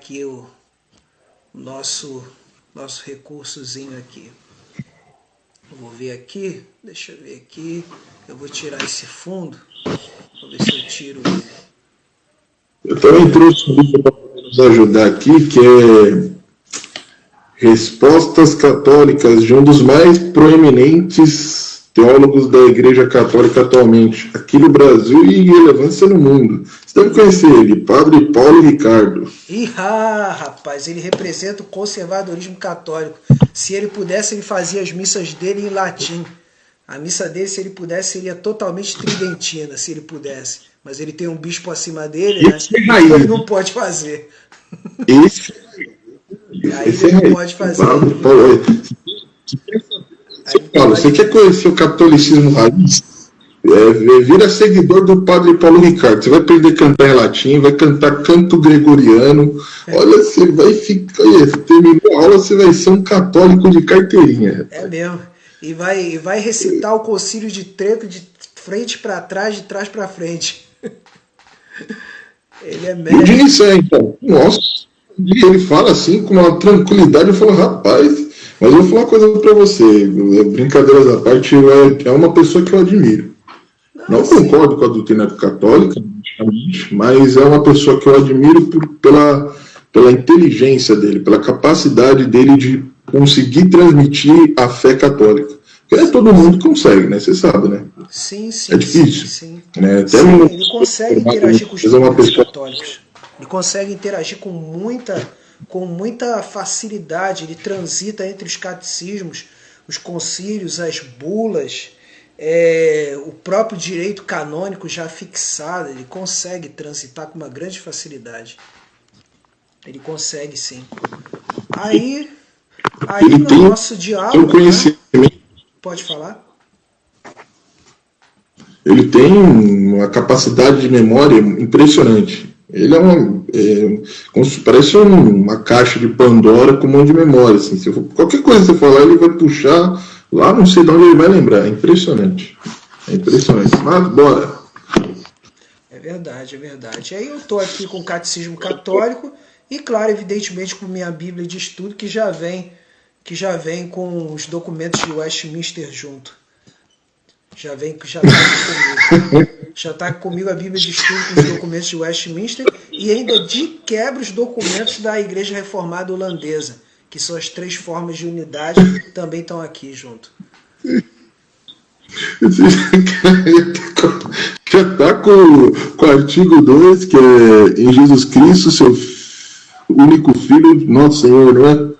aqui o nosso recursozinho aqui. Eu vou ver aqui, deixa eu ver aqui, eu vou tirar esse fundo, vou ver se eu tiro ele. Eu também trouxe um livro para nos ajudar aqui, que é Respostas Católicas, de um dos mais proeminentes teólogos da Igreja Católica atualmente, aqui no Brasil e em relevância no mundo. Você deve conhecer ele, Padre Paulo Ricardo. Rapaz, ele representa o conservadorismo católico. Se ele pudesse, ele fazia as missas dele em latim. A missa dele, se ele pudesse, seria totalmente tridentina, se ele pudesse. Mas ele tem um bispo acima dele, né? Então ele não pode fazer. Aí ele não pode fazer. Paulo, você quer conhecer o catolicismo raiz? Vira seguidor do Padre Paulo Ricardo. Você vai aprender a cantar em latim, vai cantar canto gregoriano. Olha, você vai ficar. Terminou a aula, você vai ser um católico de carteirinha. É mesmo. E vai recitar o Concílio de Trento de frente para trás, de trás para frente. Ele é mestre. Eu disse, então. Nossa, ele fala assim com uma tranquilidade. Eu falo, rapaz. Mas eu vou falar uma coisa pra você, brincadeiras à parte, é uma pessoa que eu admiro. Não concordo com a doutrina católica, mas é uma pessoa que eu admiro pela inteligência dele, pela capacidade dele de conseguir transmitir a fé católica. Porque todo mundo consegue, né? Você sabe, né? Sim. É difícil. Sim. Né? Ele consegue interagir com os católicos. Ele consegue interagir com muita facilidade. Ele transita entre os catecismos, os concílios, as bulas, o próprio direito canônico já fixado. Ele consegue transitar com uma grande facilidade. Ele consegue, sim. Aí no nosso diálogo, né? Pode falar? Ele tem uma capacidade de memória impressionante. Ele parece uma caixa de Pandora com um monte de memória. Assim. Qualquer coisa que você falar, ele vai puxar lá, não sei de onde ele vai lembrar. É impressionante. Mas bora. É verdade. Aí eu estou aqui com o Catecismo Católico e, claro, evidentemente, com minha Bíblia de estudo, que já vem com os documentos de Westminster junto. Já está comigo. Já está comigo a Bíblia de estudo com os documentos de Westminster e ainda de quebra os documentos da Igreja Reformada Holandesa, que são as 3 formas de unidade, também estão aqui junto. Já está com o artigo 2, que é em Jesus Cristo, seu único Filho, nosso Senhor, não é?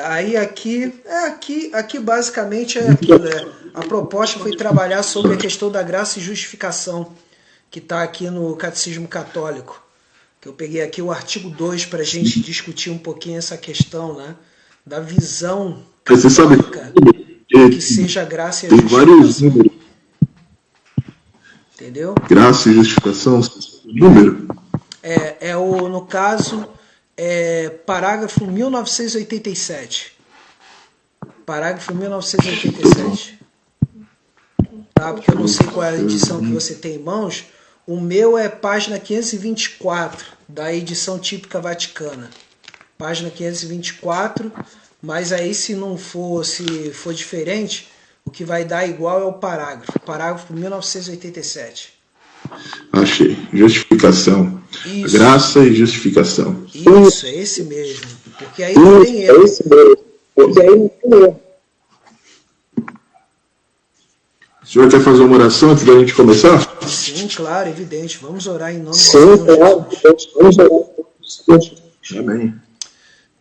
Aí aqui basicamente é aquilo, a proposta foi trabalhar sobre a questão da graça e justificação, que está aqui no Catecismo Católico, que eu peguei aqui o artigo 2 para a gente discutir um pouquinho essa questão, né, da visão católica do que seja a graça e a justificação. Tem vários números. Entendeu? Graça e justificação, número? No caso... parágrafo 1987. Parágrafo 1987. Tá? Porque eu não sei qual é a edição que você tem em mãos. O meu é página 524, da edição típica vaticana. Página 524, mas aí se for diferente, o que vai dar igual é o parágrafo. Parágrafo 1987. Achei. Justificação. Isso. Graça e justificação. Isso, é esse mesmo. Porque aí não tem erro. O senhor quer fazer uma oração antes da gente começar? Sim, claro, evidente. Vamos orar em nome do Senhor Jesus. Vamos orar. Amém.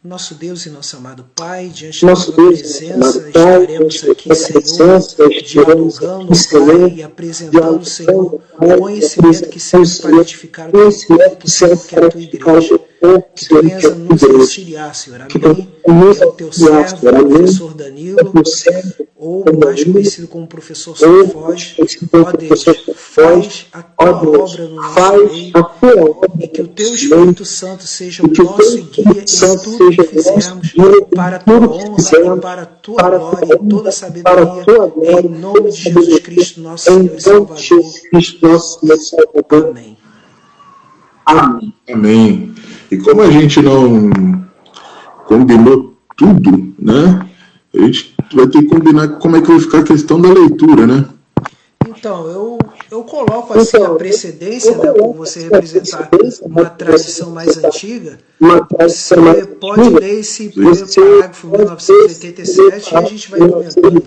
Nosso Deus e nosso amado Pai, diante da tua presença, estaremos aqui, Senhor, dialogando, Pai, e apresentando, Senhor, o conhecimento que serve para edificar o teu corpo, Senhor, que é a tua igreja. Que tu venhas a nos auxiliar, Senhor. Amém. Que é o teu servo, o professor Danilo, ou mais conhecido como professor Solfoge. Ó Deus, faz a tua obra no nosso meio e que o teu Espírito Santo seja o nosso guia em tudo que fizermos para a tua honra e para a tua glória e toda a sabedoria em nome de Jesus Cristo, nosso Senhor e Salvador. Amém. Amém. E como a gente não combinou tudo, né? A gente vai ter que combinar como é que vai ficar a questão da leitura, né? Então, eu coloco assim a precedência, né, por você representar uma tradição mais antiga, você pode ler esse primeiro parágrafo 1987 e a gente vai comentando.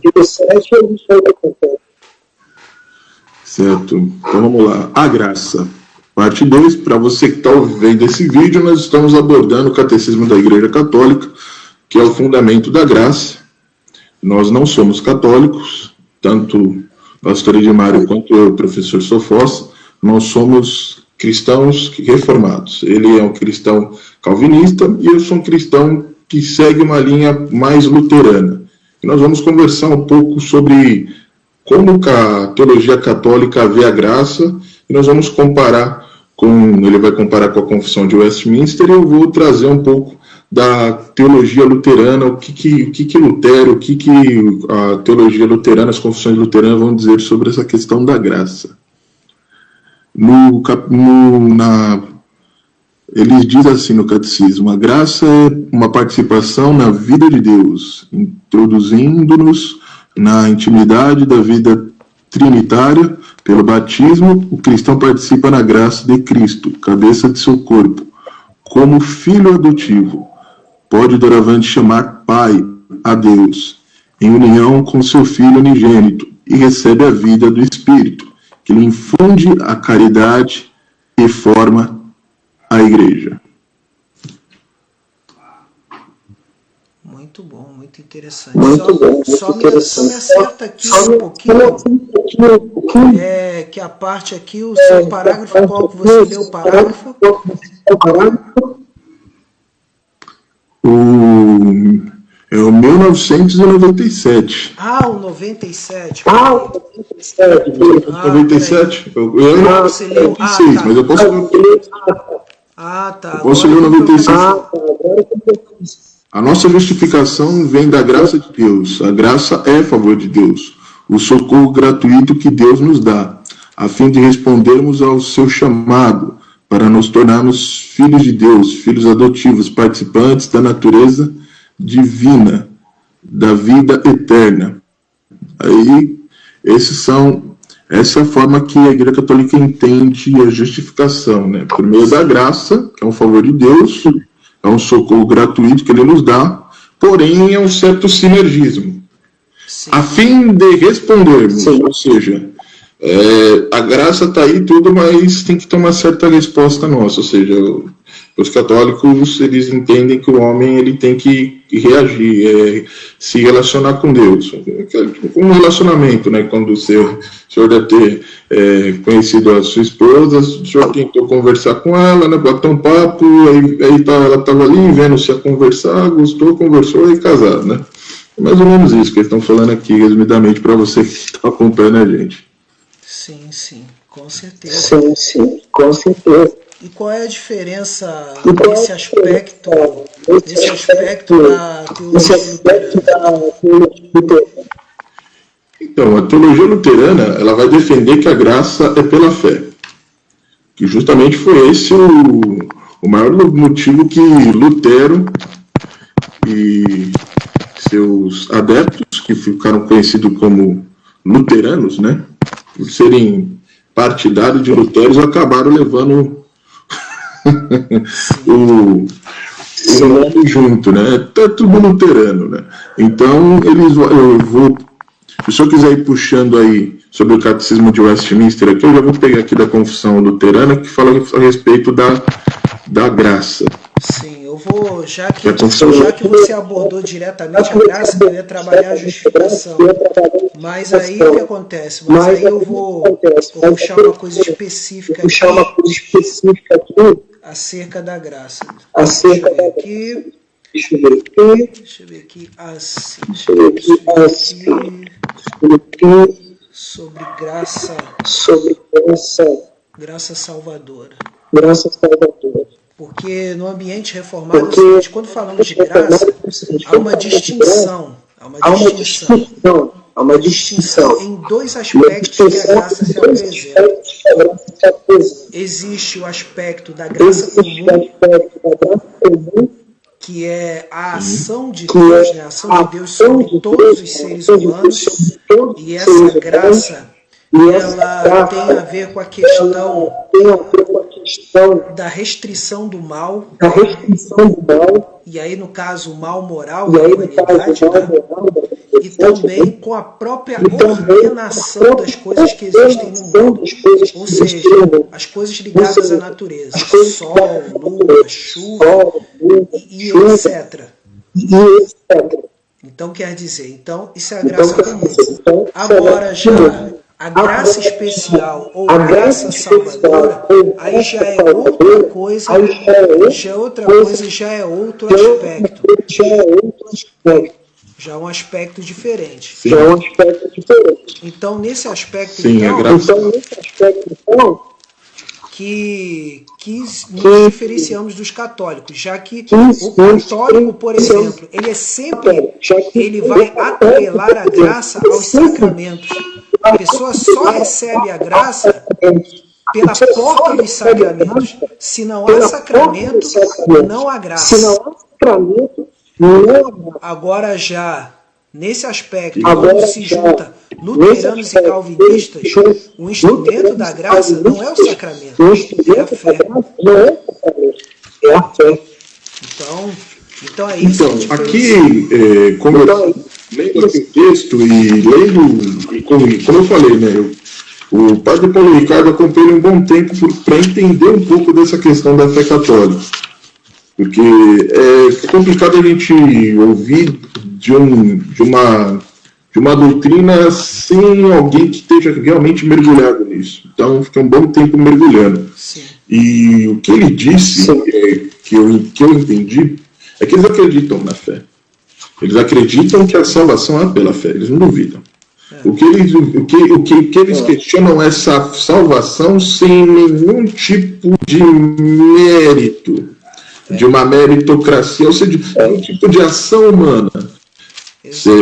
Certo, então vamos lá. A graça. Parte 2, para você que está vendo esse vídeo, nós estamos abordando o Catecismo da Igreja Católica, que é o fundamento da graça. Nós não somos católicos, tanto o pastor Edmário quanto eu, professor Sofós, nós somos cristãos reformados. Ele é um cristão calvinista e eu sou um cristão que segue uma linha mais luterana. E nós vamos conversar um pouco sobre como a teologia católica vê a graça, e nós vamos comparar ele vai comparar com a Confissão de Westminster, e eu vou trazer um pouco da teologia luterana, o que Lutero, o que a teologia luterana, as confissões luteranas vão dizer sobre essa questão da graça. Ele diz assim no Catecismo: a graça é uma participação na vida de Deus, introduzindo-nos na intimidade da vida trinitária. Pelo batismo, o cristão participa na graça de Cristo, cabeça de seu corpo, como filho adotivo. Pode doravante chamar Pai a Deus, em união com seu Filho unigênito, e recebe a vida do Espírito, que lhe infunde a caridade e forma a Igreja. Muito bom, muito interessante. Só me acerta aqui um pouquinho, que a parte aqui, o seu parágrafo, qual que você leu o parágrafo? É o 1997. O 97. 97? Eu você leu 96, mas eu posso ler. Tá. Eu posso ler o 96. A nossa justificação vem da graça de Deus. A graça é favor de Deus, o socorro gratuito que Deus nos dá, a fim de respondermos ao seu chamado, para nos tornarmos filhos de Deus, filhos adotivos, participantes da natureza divina, da vida eterna. Aí, essa é a forma que a Igreja Católica entende a justificação, né? Por meio da graça, que é um favor de Deus, é um socorro gratuito que Ele nos dá, porém é um certo sinergismo. Sim. A fim de respondermos, ou seja, a graça está aí tudo, mas tem que ter uma certa resposta nossa, ou seja, os católicos, eles entendem que o homem ele tem que reagir, se relacionar com Deus, um relaciononamento, né? Quando o senhor deve ter conhecido a sua esposa, o senhor tentou conversar com ela, né? Bateu um papo, ela estava ali vendo se ia conversar, gostou, conversou e casaram, né? É mais ou menos isso que eles estão falando aqui, resumidamente, para você que está acompanhando a gente. Sim, com certeza. E qual é a diferença nesse aspecto da teologia luterana? Então, a teologia luterana, ela vai defender que a graça é pela fé. Que justamente foi esse o maior motivo que Lutero e seus adeptos, que ficaram conhecidos como luteranos, né? Por serem partidários de Lutero, acabaram levando o nome junto, né? Tá tudo luterano, né? Então, se o senhor quiser ir puxando aí sobre o Catecismo de Westminster aqui, eu já vou pegar aqui da Confissão Luterana, que fala a respeito da graça. Sim, eu vou, já que você abordou diretamente a graça, eu ia trabalhar a justificação. Mas aí o que acontece? Eu vou puxar uma coisa específica aqui acerca da graça. Deixa eu ver aqui. Sobre graça. Graça salvadora. Porque no ambiente reformado é o seguinte, quando falamos de graça, há uma distinção distinção em dois aspectos que a graça se apresenta. Existe o aspecto da graça comum, que é a ação de Deus, né? A ação de Deus sobre todos os seres humanos, e essa graça ela tem a ver com a questão da restrição do mal, e aí no caso o mal moral da humanidade, né? E também com a própria ordenação das coisas que existem no mundo, ou seja, as coisas ligadas à natureza, sol, lua, chuva e etc. Então quer dizer, isso é a graça comum. Agora já a graça especial ou graça salvadora, aí já é outra coisa, já é outro aspecto. Já é um aspecto diferente. Sim. Então, nesse aspecto, sim, que nos diferenciamos dos católicos, já que o católico, por exemplo, ele vai atrelar a graça aos sacramentos. A pessoa só recebe a graça pela porta dos sacramentos. Se não há sacramento, não há graça. Agora já, nesse aspecto, quando se junta luteranos e calvinistas, o instrumento da graça não é o sacramento, é a fé. Então é isso. Então, aqui, lendo aqui o texto e lendo, e como eu falei, né, o padre Paulo Ricardo acompanha um bom tempo para entender um pouco dessa questão da fé católica. Porque é complicado a gente ouvir de uma doutrina sem alguém que esteja realmente mergulhado nisso. Então, fica um bom tempo mergulhando. Sim. E o que ele disse, que eu entendi, é que eles acreditam na fé. Eles acreditam que a salvação é pela fé, eles não duvidam. O que eles questionam é essa salvação sem nenhum tipo de mérito, de uma meritocracia, ou seja, um tipo de ação humana.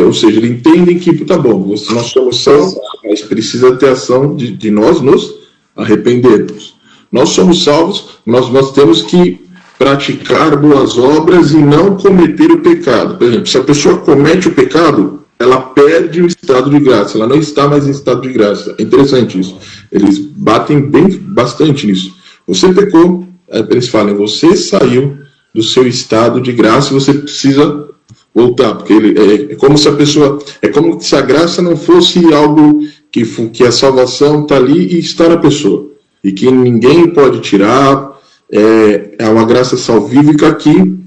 Ou seja, eles entendem que, tá bom, nós somos salvos, mas precisa ter ação de nós nos arrependermos. Nós somos salvos, nós temos que praticar boas obras e não cometer o pecado. Por exemplo, se a pessoa comete o pecado, ela perde o estado de graça, ela não está mais em estado de graça. É interessante isso. Eles batem bastante nisso. Você pecou, eles falam, você saiu do seu estado de graça e você precisa voltar, porque é como se a pessoa, é como se a graça não fosse algo que a salvação está ali e está na pessoa, e que ninguém pode tirar, é uma graça salvífica aqui,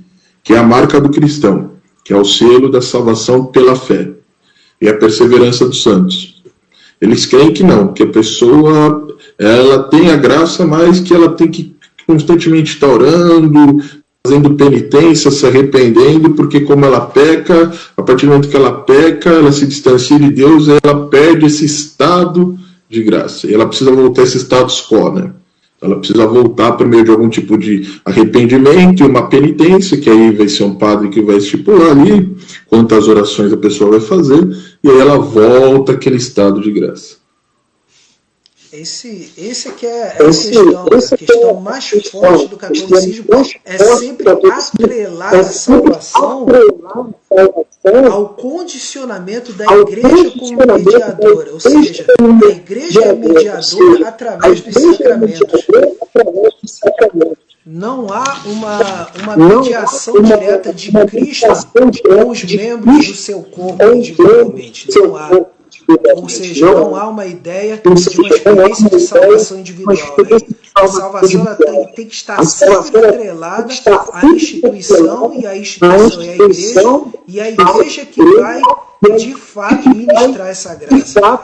que é a marca do cristão, que é o selo da salvação pela fé, e a perseverança dos santos. Eles creem que não, que a pessoa, ela tem a graça, mas que ela tem que constantemente estar orando, fazendo penitência, se arrependendo, porque como ela peca, a partir do momento que ela peca, ela se distancia de Deus, ela perde esse estado de graça. E ela precisa voltar a esse status quo, né? Ela precisa voltar por meio de algum tipo de arrependimento e uma penitência, que aí vai ser um padre que vai estipular ali quantas orações a pessoa vai fazer, e aí ela volta àquele estado de graça. Esse aqui é a questão mais forte do catolicismo, é sempre atrelar a salvação ao condicionamento da igreja como mediadora, ou seja, a igreja é mediadora através dos sacramentos. Não há uma mediação direta de Cristo com os membros do seu corpo individualmente, não há. Ou seja, não há uma ideia de uma experiência de salvação individual. Né? A salvação ela tem que estar sempre atrelada à instituição, e a instituição é a igreja, e a igreja que vai, de fato, ministrar essa graça.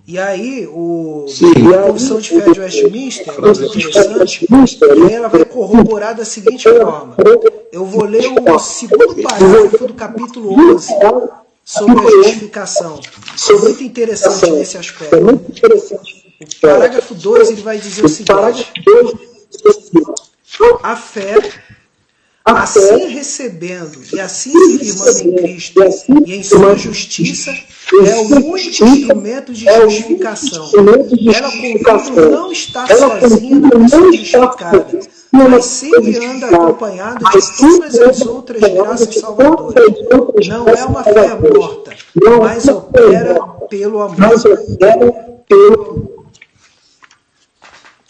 E aí, a Confissão de Fé de Westminster, muito interessante, e aí ela vai corroborar da seguinte forma. Eu vou ler o segundo parágrafo do capítulo 11, sobre a justificação. É muito interessante nesse aspecto. O parágrafo 2 ele vai dizer o seguinte: assim recebendo e assim se firmando em Cristo e em sua justiça, é o único instrumento de justificação. Ela, contudo, não está sozinha na pessoa justificada, mas sempre anda acompanhada de todas as outras graças salvadoras. Não é uma fé morta, mas opera pelo amor.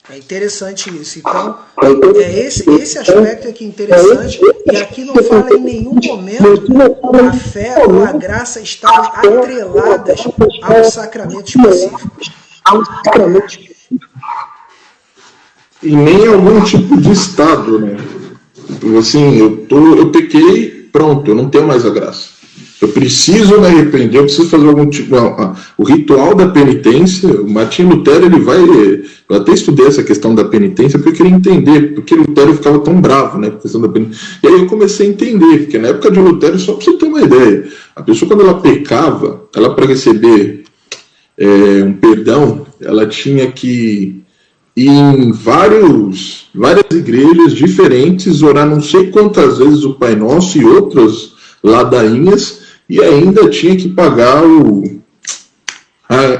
É interessante isso. Então, esse aspecto aqui interessante, e aqui não fala em nenhum momento a fé ou a graça estarem atreladas ao sacramento específico. E nem algum tipo de estado, né? Assim, eu pequei, pronto, eu não tenho mais a graça. Eu preciso me arrepender, eu preciso fazer algum tipo... O ritual da penitência, o Martinho Lutero, ele vai... Eu até estudei essa questão da penitência porque eu queria entender, porque Lutero ficava tão bravo, né, por questão da penitência. E aí eu comecei a entender, porque na época de Lutero, só para você ter uma ideia, a pessoa quando ela pecava, ela para receber um perdão, ela tinha que ir em várias igrejas diferentes, orar não sei quantas vezes o Pai Nosso e outras ladainhas, e ainda tinha que pagar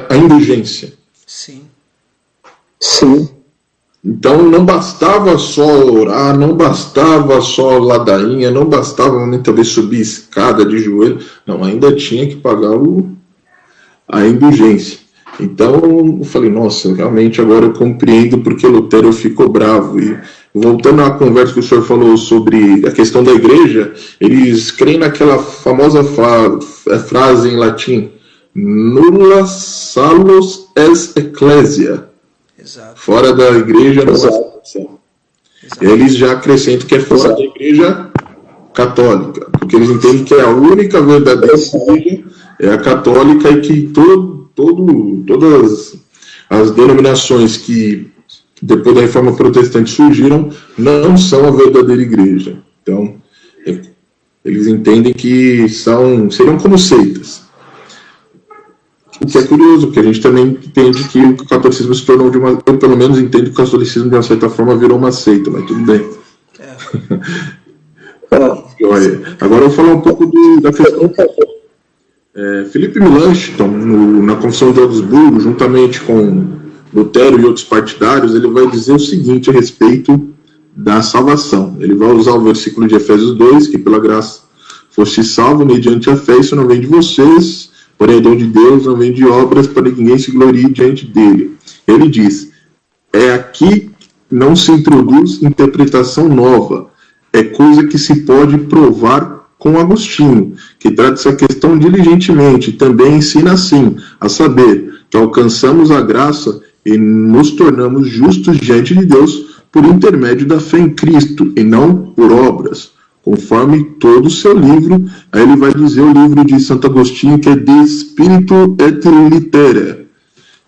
a indulgência. Sim. Então não bastava só orar, não bastava só ladainha, não bastava muitas vezes subir escada de joelho, não, ainda tinha que pagar a indulgência. Então eu falei, nossa, realmente agora eu compreendo porque Lutero ficou bravo. E voltando à conversa que o senhor falou sobre a questão da igreja, eles creem naquela famosa frase em latim, nulla salus est ecclesia. Exato. Fora da igreja não há salvação. Eles já acrescentam que é fora da igreja católica, porque eles entendem que é a única verdadeira igreja é a católica e que todas as denominações que depois da Reforma Protestante surgiram não são a verdadeira igreja. Então, eles entendem que seriam como seitas. O que é curioso, porque a gente também entende que o catolicismo se tornou eu pelo menos entendo que o catolicismo de uma certa forma virou uma seita, mas tudo bem. Agora eu vou falar um pouco da questão. Felipe Melanchthon, na Confissão de Augsburgo, juntamente com Lutero e outros partidários, ele vai dizer o seguinte a respeito da salvação. Ele vai usar o versículo de Efésios 2, que pela graça foste salvo mediante a fé, isso não vem de vocês, porém é dom de Deus, não vem de obras, para que ninguém se glorie diante dele. Ele diz, aqui não se introduz interpretação nova, é coisa que se pode provar com Agostinho, que trata essa questão diligentemente, também ensina assim, a saber, que alcançamos a graça e nos tornamos justos diante de Deus por intermédio da fé em Cristo, e não por obras, conforme todo o seu livro. Aí ele vai dizer o livro de Santo Agostinho, que é De Spiritu et Litera.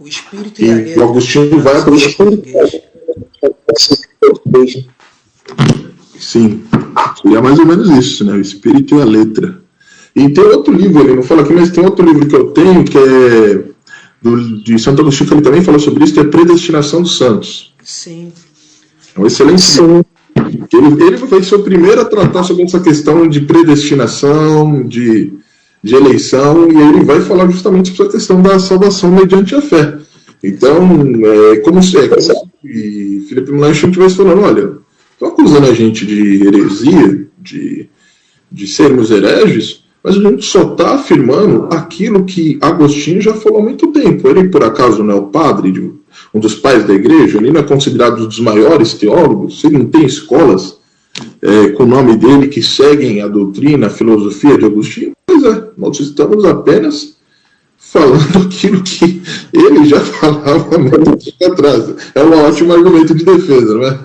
O Espírito e a letra. O Agostinho vai para o Sim, seria mais ou menos isso, né? O Espírito e a letra. E tem outro livro, ele não fala aqui, mas tem outro livro que eu tenho, que é de Santo Agostinho, que ele também fala sobre isso, que é Predestinação dos Santos. Sim. É um excelente livro. Ele vai ser o primeiro a tratar sobre essa questão de predestinação, de eleição, e ele vai falar justamente sobre a questão da salvação mediante a fé. Então, como e Felipe Melanchthon estivesse falando, olha, estão acusando a gente de heresia, de sermos hereges, mas a gente só está afirmando aquilo que Agostinho já falou há muito tempo. Ele, por acaso, não é o padre de um dos pais da igreja? Ele não é considerado um dos maiores teólogos? Ele não tem escolas com o nome dele que seguem a doutrina, a filosofia de Agostinho? Pois é, nós estamos apenas falando aquilo que ele já falava há muito tempo atrás. É um ótimo argumento de defesa, não é?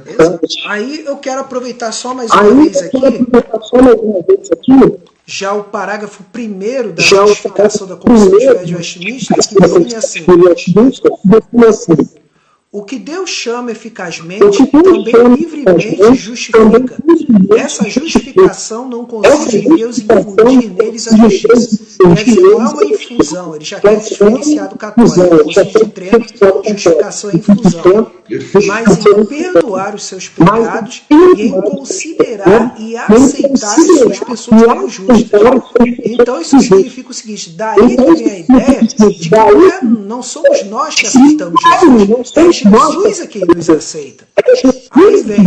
Aí eu quero aproveitar só mais uma vez aqui, já o parágrafo 1º da justificação da Comissão de Fé de Westminster, que define assim: o que Deus chama eficazmente, também livremente justifica. Essa justificação não consiste em Deus infundir neles a justiça. Quer dizer, não é uma infusão, ele já quer diferenciar do católico. Consiste em treino, justificação é infusão. mas em perdoar os seus pecados e em considerar e aceitar as suas pessoas como justas. Então isso significa o seguinte, daí que vem a ideia de que não somos nós que aceitamos Jesus, é Jesus a quem nos aceita. Aí vem,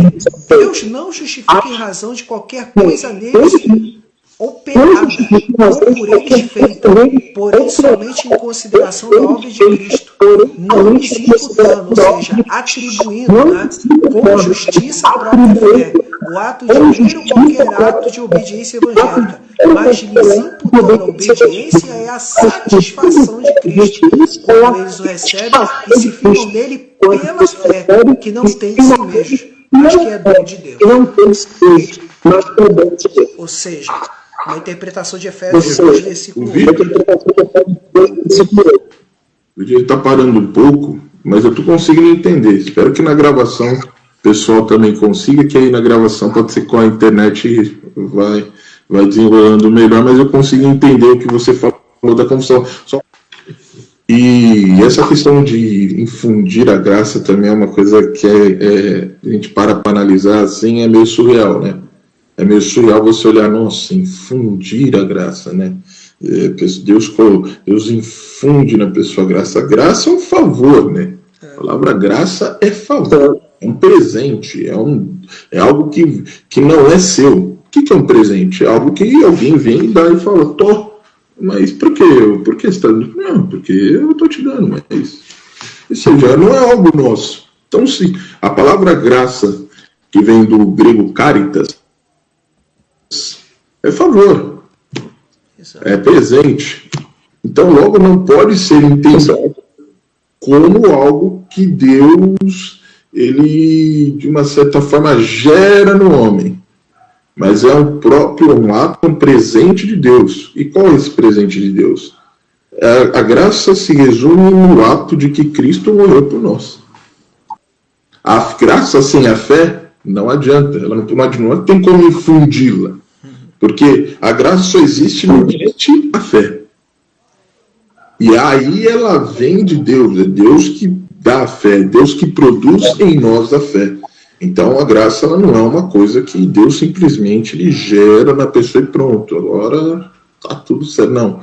Deus não justifica em razão de qualquer coisa neles operada ou por eles feita, porém somente em consideração da obra de Cristo, não lhes imputando, ou seja, atribuindo, né, como justiça a própria fé, o ato de ir ou qualquer ato de obediência evangélica, mas lhes imputando a obediência é a satisfação de Cristo, como eles o recebem e se firmam nele pela fé, que não tem em si mesmos, mas que é dom de Deus. Ou seja, na interpretação de Efésios 2, versículo 8. O vídeo está parando um pouco, mas eu estou conseguindo entender. Espero que na gravação o pessoal também consiga, que aí na gravação pode ser com a internet vai desenrolando melhor, mas eu consigo entender o que você falou da confusão. E essa questão de infundir a graça também é uma coisa que a gente para analisar assim, é meio surreal, né? É meio surreal você olhar, nossa, infundir a graça, né? Deus infunde na pessoa a graça. A graça é um favor, né? A palavra graça é favor, é um presente, é algo que não é seu. O que é um presente? É algo que alguém vem e dá e fala, mas por quê? Por que você está dando? Não, porque eu estou te dando, mas isso já não é algo nosso. Então, se a palavra graça, que vem do grego caritas, é favor, é presente. Então, logo não pode ser entendido como algo que Deus, ele, de uma certa forma, gera no homem. Mas é um ato, um presente de Deus. E qual é esse presente de Deus? A graça se resume no ato de que Cristo morreu por nós. A graça sem a fé não adianta. Ela não tem como infundi-la. Porque a graça só existe mediante a fé. E aí ela vem de Deus. É Deus que dá a fé. É Deus que produz em nós a fé. Então a graça ela não é uma coisa que Deus simplesmente ele gera na pessoa e pronto, agora tá tudo certo. Não.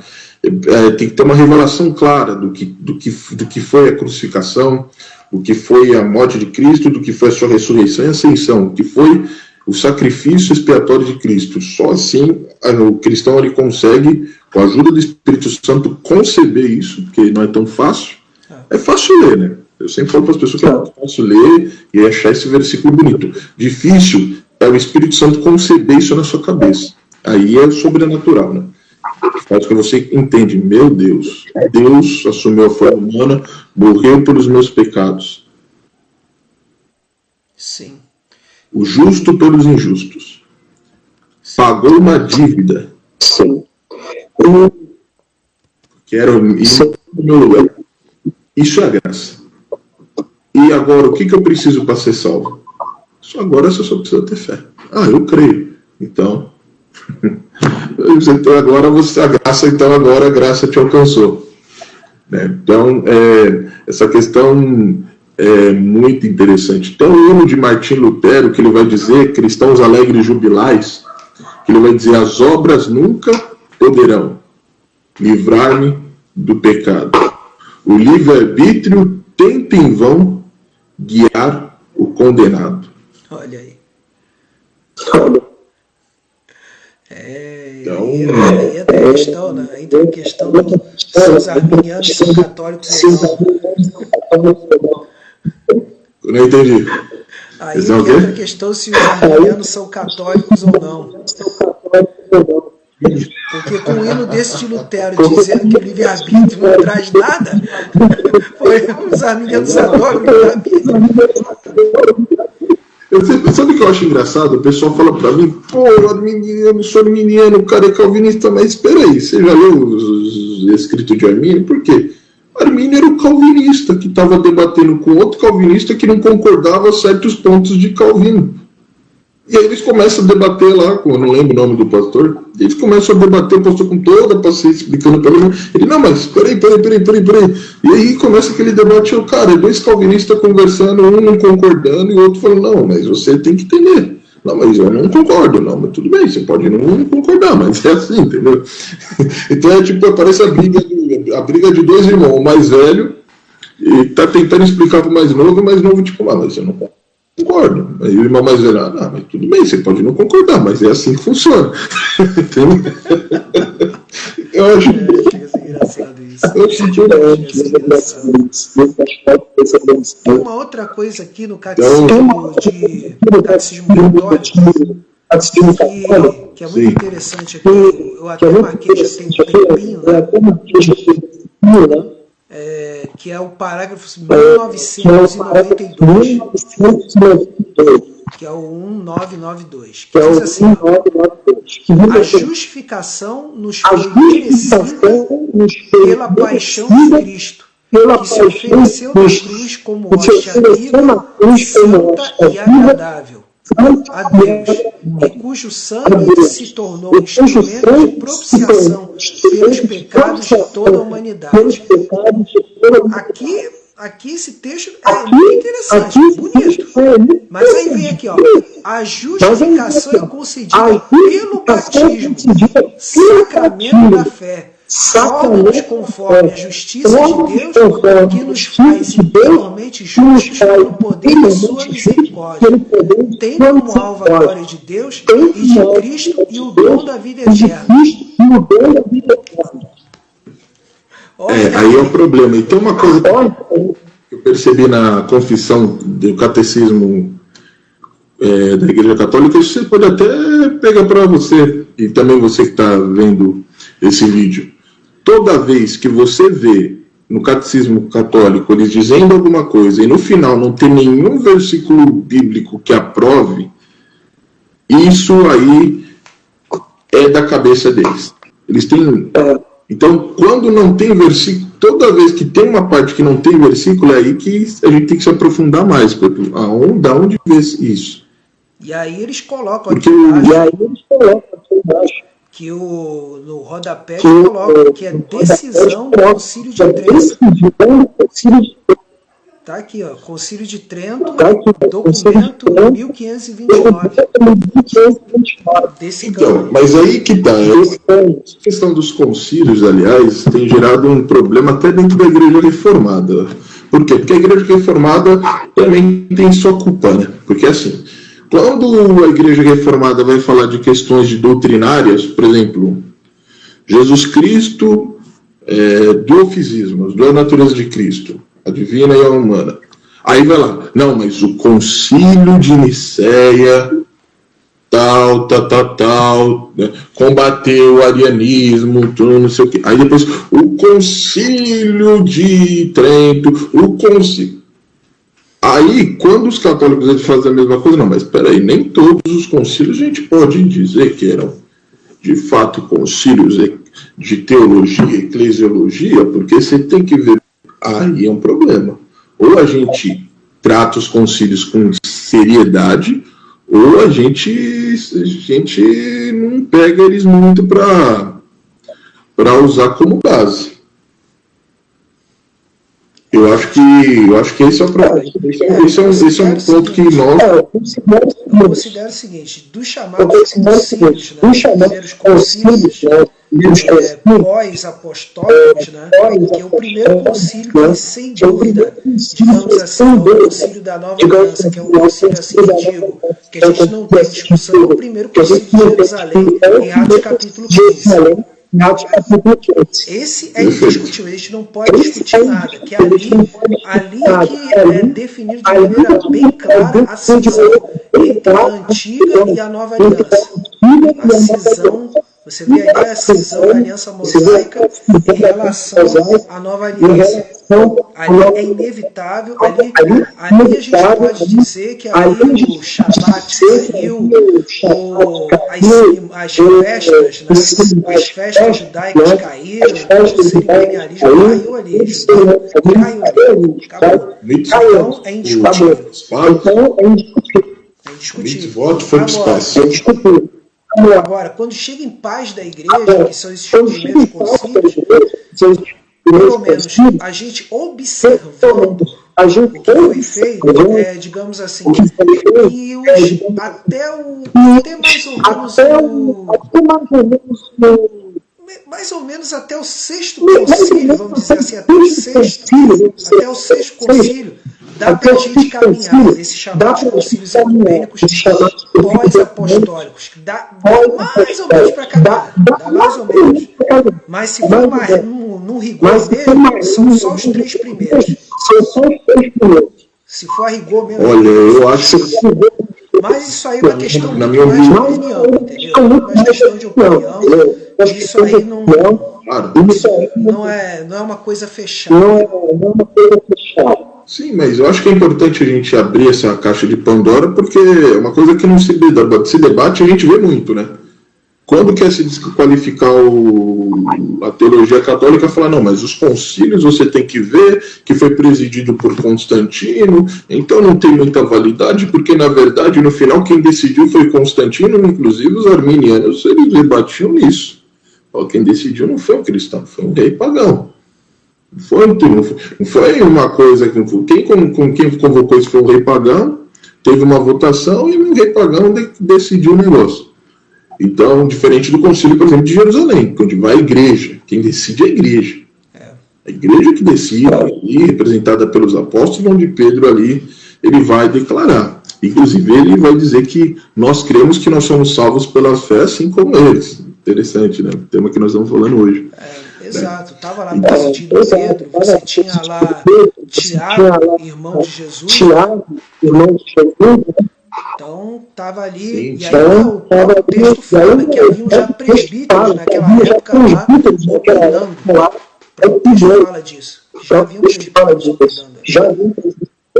Tem que ter uma revelação clara do que foi a crucificação, o que foi a morte de Cristo, do que foi a sua ressurreição e ascensão, o que foi o sacrifício expiatório de Cristo. Só assim o cristão ele consegue, com a ajuda do Espírito Santo, conceber isso, porque não é tão fácil. É fácil ler, né? Eu sempre falo para as pessoas que é fácil ler e achar esse versículo bonito. Difícil é o Espírito Santo conceber isso na sua cabeça. Aí é sobrenatural, né? Faz que você entende, meu Deus, Deus assumiu a forma humana, morreu pelos meus pecados. Sim. O justo pelos injustos. Sim. Pagou uma dívida. Sim. Que era o meu lugar. Isso é a graça. E agora, o que eu preciso para ser salvo? Agora você só precisa ter fé. Eu creio. Então, agora a graça te alcançou. Então, essa questão é muito interessante. Então, o hino de Martim Lutero, que ele vai dizer, cristãos alegres jubilais, que ele vai dizer, as obras nunca poderão livrar-me do pecado. O livre-arbítrio tenta em vão guiar o condenado. Olha aí. Então, aí entra a questão, né? Entra a questão se os arminianos são católicos ou não. Eu não entendi. Aí entra a questão se os arminianos são católicos ou não. Porque com um hino desse de Lutero dizendo que o livre-arbítrio não traz nada, foi os arminianos adoram o livre-arbítrio. Sabe o que eu acho engraçado? O pessoal fala pra mim, eu não sou arminiano, o cara é calvinista, mas espera aí, você já leu os escritos de Armínio? Por quê? Armínio era o calvinista que estava debatendo com outro calvinista que não concordava a certos pontos de Calvino. E aí eles começam a debater lá, eu não lembro o nome do pastor, e eles começam a debater, o pastor com toda a paciência, explicando para ele, não, mas peraí. E aí começa aquele debate, cara, dois calvinistas conversando, um não concordando, e o outro falando, não, mas você tem que entender. Não, mas eu não concordo, não, mas tudo bem, você pode não concordar, mas é assim, entendeu? Então é tipo, parece a briga de dois irmãos, o mais velho, e tá tentando explicar pro mais novo, e o mais novo, tipo, mas eu não concordo. Aí o irmão mais velho, mas tudo bem, você pode não concordar, mas é assim que funciona. Entendeu? Eu acho engraçado isso. Tem uma outra coisa aqui no catecismo católico que é muito interessante aqui. Eu até marquei já tem um tempinho, né? Que é o parágrafo 1992, que é o 1992, que diz assim: a justificação nos foi merecida pela paixão de Cristo, que se ofereceu na cruz como hóstia viva, santa e agradável a Deus, e cujo sangue se tornou instrumento de propiciação pelos pecados de toda a humanidade. Aqui esse texto é muito interessante, bonito. Mas aí vem aqui, ó, a justificação é concedida pelo batismo, sacramento da fé. Torna-nos conforme a justiça de Deus, que nos faz interiormente justos pelo poder de sua misericórdia, tendo como alvo a glória de Deus e de Cristo e o dom da vida eterna. Aí é o problema. E tem uma coisa que eu percebi na confissão do catecismo da Igreja Católica, isso você pode até pegar para você, e também você que está vendo esse vídeo. Toda vez que você vê no catecismo católico eles dizendo alguma coisa e no final não tem nenhum versículo bíblico que aprove, isso aí é da cabeça deles. Eles têm... Então, quando não tem versículo, toda vez que tem uma parte que não tem versículo, é aí que a gente tem que se aprofundar mais. Da onde vê isso? E aí eles colocam aqui embaixo, que no rodapé coloca que é decisão do Concílio de Trento. Está aqui, ó, Concílio de Trento, documento 1529. Então, mas aí que tá. A questão dos concílios, aliás, tem gerado um problema até dentro da Igreja Reformada. Por quê? Porque a Igreja Reformada também tem sua culpa, né? Porque assim, quando a Igreja Reformada vai falar de questões doutrinárias, por exemplo, Jesus Cristo, duofisismos, da natureza de Cristo, a divina e a humana. Aí vai lá, não, mas o Concílio de Nicéia, tal, né, combateu o arianismo, tudo, não sei o quê. Aí depois, o Concílio de Trento, o Concílio... Aí, quando os católicos eles fazem a mesma coisa, não, mas espera aí, nem todos os concílios a gente pode dizer que eram, de fato, concílios de teologia, eclesiologia, porque você tem que ver, aí é um problema. Ou a gente trata os concílios com seriedade, ou a gente não pega eles muito para usar como base. Eu acho que esse é o problema. Esse é um ponto que nós... Eu considero o seguinte, dos chamados concílios, né, os primeiros concílios pós-apostólicos, né, que é o primeiro concílio que, sem dúvida, digamos assim, é o concílio da Nova Aliança, que é um concílio assim antigo, que a gente não tem discussão, o primeiro concílio de Jerusalém, em Atos capítulo 15. Esse é indiscutível, a gente não pode discutir nada, que ali é que é definido de maneira bem clara a cisão entre a antiga e a nova aliança. A cisão, você vê ali a cisão da aliança mosaica em relação à nova aliança. Ali é inevitável, ali a gente pode dizer que ali o Shabat saiu, as festas, né, as festas judaicas caíram, o cerimonialismo caiu ali, caiu ali, acabou. Então é indiscutível. É indiscutível. Voto foi para o espaço. Agora, quando chega em paz da igreja, que são esses primeiros concílios, pelo menos a gente observando o que foi feito, digamos assim, e até mais ou menos até o sexto concílio, vamos dizer assim, até o sexto concílio, dá para a gente caminhar nesses chamados concílios ecumênicos pós-apostólicos. Dá mais ou menos para caminhar. Dá mais ou menos. Mas se for no rigor dele, são só os 3 primeiros. Se for a rigor mesmo. Olha, eu acho que... Mas isso aí é uma questão mais de opinião, entendeu? Uma questão de opinião. Isso aí não é uma coisa fechada. Sim, mas eu acho que é importante a gente abrir essa caixa de Pandora, porque é uma coisa que não se debate, a gente vê muito, né? Quando quer se desqualificar a teologia católica, fala, não, mas os concílios você tem que ver que foi presidido por Constantino, então não tem muita validade, porque na verdade, no final, quem decidiu foi Constantino, inclusive os arminianos, eles debatiam nisso. Quem decidiu não foi um cristão, foi um rei pagão. Não foi uma coisa que... Quem convocou isso foi um rei pagão, teve uma votação e um rei pagão decidiu o negócio. Então, diferente do concílio, por exemplo, de Jerusalém, onde vai a igreja, quem decide é a igreja. A igreja que decide, ali, representada pelos apóstolos, onde Pedro ali, ele vai declarar. Inclusive, ele vai dizer que nós cremos que nós somos salvos pela fé, assim como eles. Interessante, né? O tema que nós estamos falando hoje. Exato. Estava lá presidindo Pedro, você tinha lá Tiago, irmão de Jesus. Então, estava ali, e aí o texto fala que haviam já presbíteros naquela época lá opinando. O texto fala disso. Já haviam presbíteros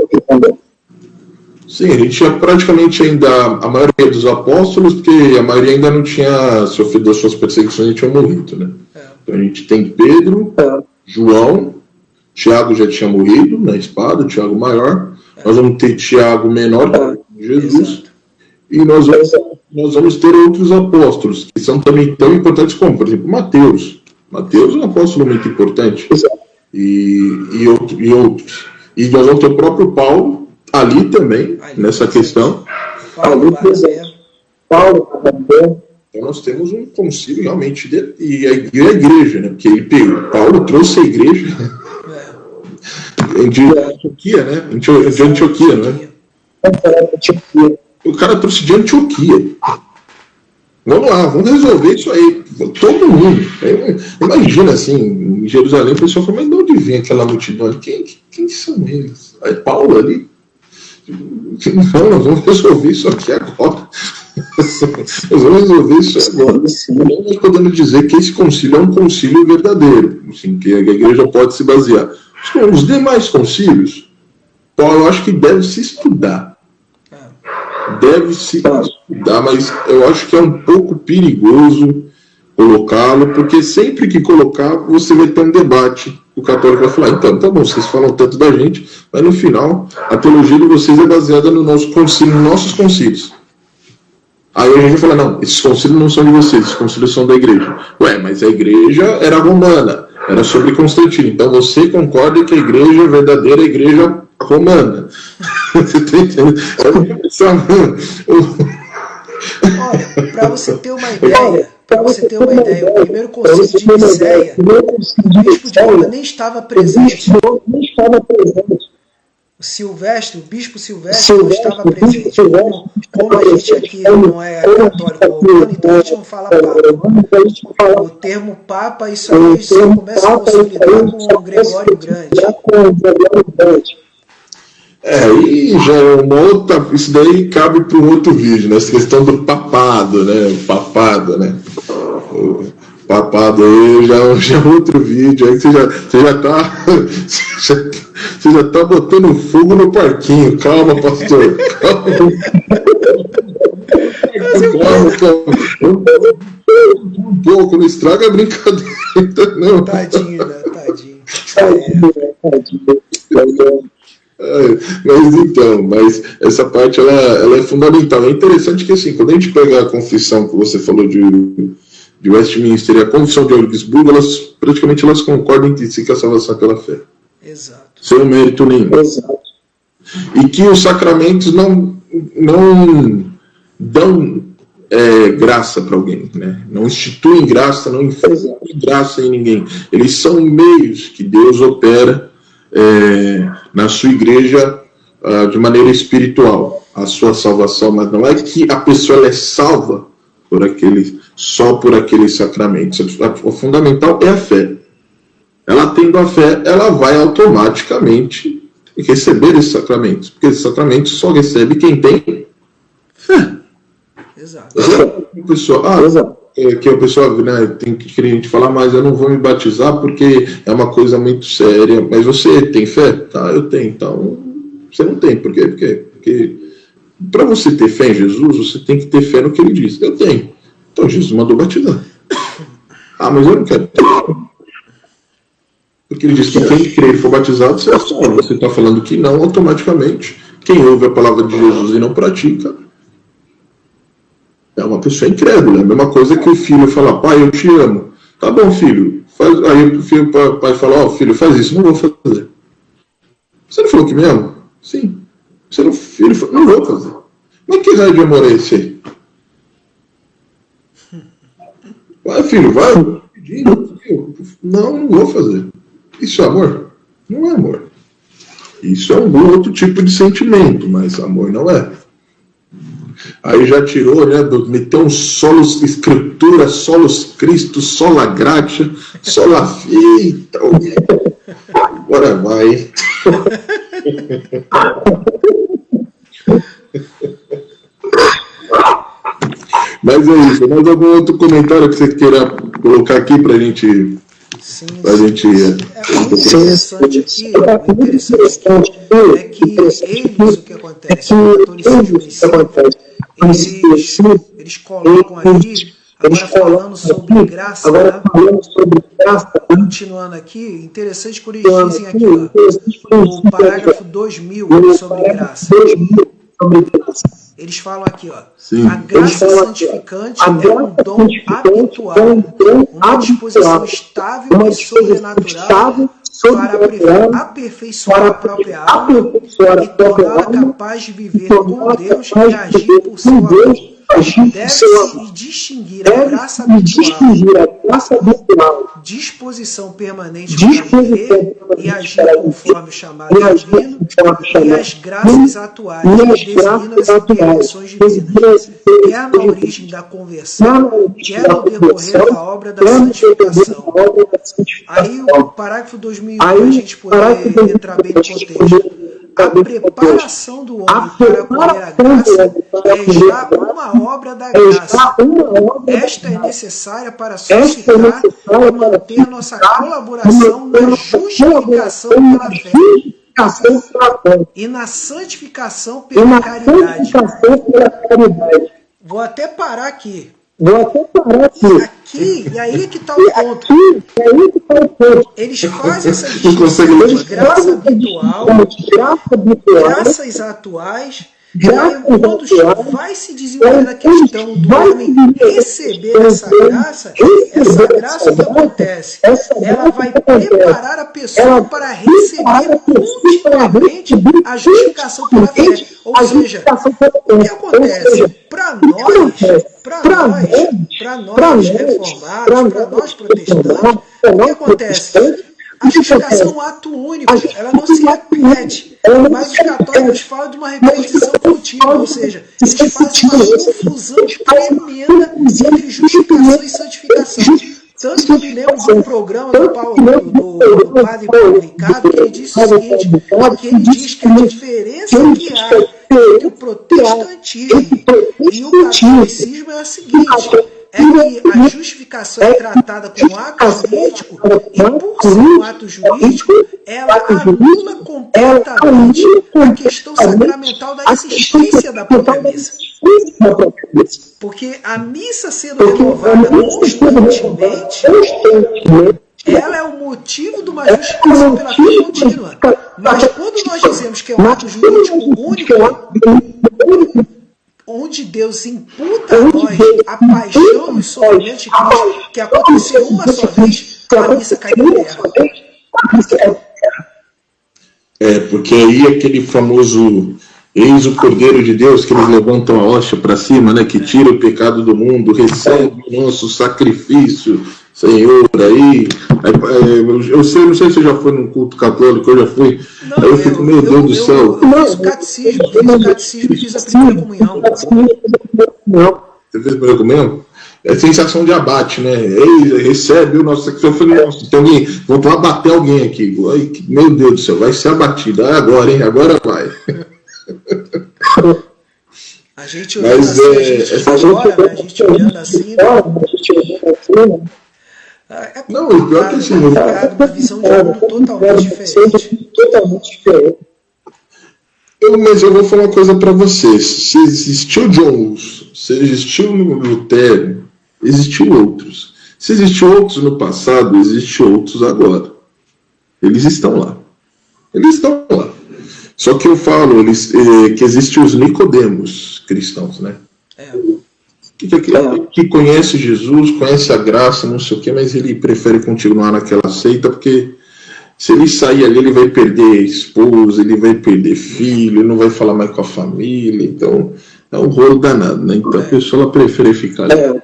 opinando. Sim, a gente tinha praticamente ainda a maioria dos apóstolos, porque a maioria ainda não tinha sofrido as suas perseguições e tinham morrido, né? Então a gente tem Pedro, João, Tiago já tinha morrido na espada, Tiago maior. Nós vamos ter Tiago menor, Jesus. Exato. E nós vamos ter outros apóstolos, que são também tão importantes como, por exemplo, Mateus. Mateus é um apóstolo muito importante. E outros. E nós vamos ter o próprio Paulo ali também, nessa questão. Então nós temos um concílio realmente e a igreja, né? Porque Paulo trouxe a igreja de Antioquia, né? De Antioquia, né? O cara trouxe de Antioquia. Vamos lá, vamos resolver isso aí. Todo mundo. Imagina assim, em Jerusalém, o pessoal fala, mas de onde vem aquela multidão? Quem são eles? É Paulo ali? Não, nós vamos resolver isso aqui agora. Nós vamos resolver isso agora. Não podemos dizer que esse concílio é um concílio verdadeiro, assim, que a igreja pode se basear. Os demais concílios, eu acho que deve se estudar. Deve-se estudar, mas eu acho que é um pouco perigoso colocá-lo, porque sempre que colocar, você vai ter um debate. O católico vai falar, então, tá bom, vocês falam tanto da gente, mas no final, a teologia de vocês é baseada no nosso concílio, nos nossos concílios. Aí a gente vai falar, não, esses concílios não são de vocês, esses concílios são da igreja. Ué, mas a igreja era romana, era sobre Constantino, então você concorda que a igreja verdadeira é a igreja romana. Você está entendendo? Olha, para você ter uma ideia, o primeiro concílio de Nicéia, o bispo de Roma nem estava presente. O bispo Silvestre não estava presente. Como a gente aqui não é católico romano, então a gente não fala papa. O termo papa, isso aí só começa a consolidar com o Gregório Grande. E já é uma outra. Isso daí cabe para um outro vídeo, né? Essa questão do papado, né? O papado, né? O papado aí já é outro vídeo. Aí você já tá botando fogo no parquinho. Calma, pastor. Calma. Um pouco, não estraga a brincadeira, não. Tadinho, né? Tadinho. Mas essa parte ela é fundamental. É interessante que assim, quando a gente pega a confissão que você falou de Westminster e a confissão de Augsburgo, praticamente elas concordam entre si que a salvação é pela fé. Exato. Sem mérito nenhum. Exato. E que os sacramentos não dão graça para alguém, né? Não instituem graça, não influem graça em ninguém. Eles são meios que Deus opera na sua igreja de maneira espiritual, a sua salvação, mas não é que a pessoa ela é salva só por aqueles sacramentos. O fundamental é a fé. Ela tendo a fé, ela vai automaticamente receber esses sacramentos, porque esses sacramentos só recebe quem tem fé. Exato. Que a pessoa, né, tem que a gente falar, mas eu não vou me batizar porque é uma coisa muito séria. Mas você tem fé? Tá, eu tenho. Então, você não tem. Por quê? Porque para você ter fé em Jesus, você tem que ter fé no que ele diz. Eu tenho. Então, Jesus mandou batizar. Mas eu não quero ter. Porque ele diz que quem crer e for batizado será salvo. Você está falando que não, automaticamente. Quem ouve a palavra de Jesus e não pratica é uma pessoa incrédula. É a mesma coisa que o filho fala, pai, eu te amo. Tá bom, filho. Aí o pai fala, filho, faz isso. Não vou fazer. Você não falou que me ama? Sim. Filho falou, não vou fazer. Mas que raio de amor é esse aí? Vai, filho, vai. Não vou fazer. Isso é amor? Não é amor. Isso é um outro tipo de sentimento, mas amor não é. Aí já tirou, né? Meteu um solos escritura, solos Cristo, sola gratia, sola fita. Agora vai. Mas é isso. Mais algum outro comentário que você queira colocar aqui pra gente? Sim, interessante aqui, o interessante é que eles, o que acontece, o catolicismo em si, eles colocam ali, agora falando sobre graça, né? Continuando aqui, interessante quando eles dizem aqui, o parágrafo 2000 sobre graça. Eles falam aqui, a graça santificante é um dom habitual, uma disposição estável e sobrenatural para aperfeiçoar a própria alma e torná-la capaz de viver com Deus e agir por seu amor. Deve-se distinguir a graça habitual, disposição permanente para viver e agir conforme o chamado divino, e as graças atuais que designam as intervenções divinas, quer na origem da conversão, quer no decorrer da obra da santificação. Aí o parágrafo 2001, a gente poder entrar bem no contexto. A preparação do homem para acolher a graça é já uma obra da graça. Esta é necessária para suscitar e manter nossa colaboração na justificação pela fé e na santificação pela caridade. Vou até parar aqui. Aqui, e aí que está o ponto. Eles fazem essa distinção de graça habitual, graças atuais, e aí quando vai se desenvolvendo a questão do homem receber essa graça o que acontece? Ela vai preparar a pessoa para receber continuamente a justificação pela fé. Ou seja, o que acontece? Para nós reformados, para nós protestantes, o que acontece? A justificação é um ato único, ela não se repete, mas os católicos falam de uma repetição contínua, ou seja, eles fazem uma confusão tremenda entre justificação e santificação. Tanto que eu me lembro de um programa do padre Paulo Ricardo, que ele disse o seguinte, que ele diz que a diferença que há entre o protestantismo e o catolicismo é a seguinte, é que a justificação é tratada como um ato jurídico e, por ser um ato jurídico, ela anula completamente a questão sacramental da existência da própria missa. Porque a missa sendo renovada constantemente, ela é o motivo de uma justificação pela fé contínua. Mas quando nós dizemos que é um ato jurídico único, onde Deus imputa a nós a paixão e os sofrimentos de Cristo, que aconteceu uma só vez, a missa cai por terra. Porque aí aquele famoso eis o Cordeiro de Deus, que eles levantam a hóstia para cima, né, que tira o pecado do mundo, recebe o nosso sacrifício, Senhor, aí eu não sei se você já foi num culto católico, eu já fui, não, aí eu fico, meu Deus do céu. Eu fiz o catecismo e fiz a primeira comunhão. Você fez a primeira comunhão? É sensação de abate, né? Ei, recebe o nosso sacrifício. Eu falei, nossa, tem alguém, vou lá bater alguém aqui. Ai, meu Deus do céu, vai ser abatido. Agora, hein? Agora vai. A gente olhando assim, a gente olhando assim, né? Não, o pior que assim, uma visão de mundo totalmente diferente. Mas eu vou falar uma coisa para vocês. Se existiu John Hus, se existiu Lutero, existiu outros. Se existiu outros no passado, existiu outros agora. Eles estão lá. Só que eu falo que existem os Nicodemos cristãos, né? Que conhece Jesus, conhece a graça, não sei o quê, mas ele prefere continuar naquela seita, porque se ele sair ali, ele vai perder esposa, ele vai perder filho, ele não vai falar mais com a família, então é um rolo danado, né? Então a pessoa ela prefere ficar ali,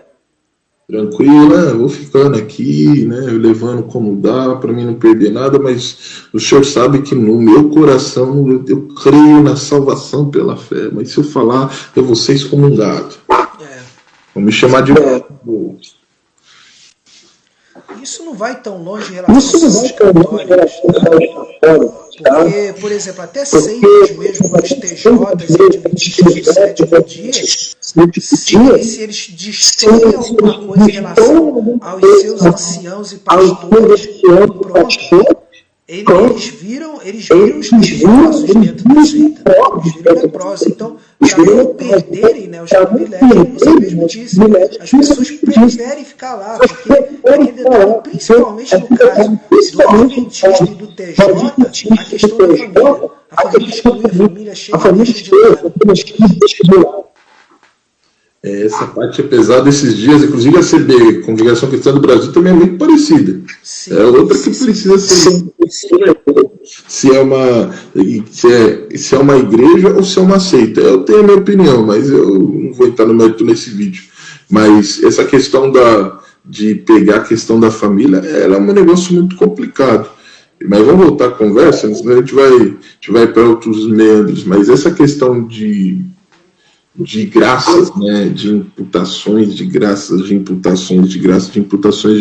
tranquila, vou ficando aqui, né, levando como dá, para mim não perder nada, mas o senhor sabe que no meu coração eu creio na salvação pela fé, mas se eu falar, eu vou ser excomungado. Vão me chamar de burro. Isso não vai tão longe em relação aos católicos, porque, por exemplo, até seitas mesmo, os TJs e adventistas do sétimo dia, se eles distorcem alguma coisa em relação aos seus anciãos e pastores, pronto, eles viram os criminosos dentro da seita, eles viram leprosos. Então, para não perderem, né, os privilégios, você mesmo disse, as pessoas preferem ficar lá, porque aquele detalhe, principalmente no caso do adventista e do TJ, a questão da família. A família exclui, a família chega, deixa de lado. Essa parte é pesada esses dias, inclusive a CB, Congregação Cristã do Brasil, também é muito parecida. Sim, é outra que precisa ser. Se é uma igreja ou se é uma seita. Eu tenho a minha opinião, mas eu não vou entrar no mérito nesse vídeo. Mas essa questão de pegar a questão da família, ela é um negócio muito complicado. Mas vamos voltar à conversa, senão a gente vai para outros meandros. Mas essa questão de graças, né, de imputações de graças, de imputações de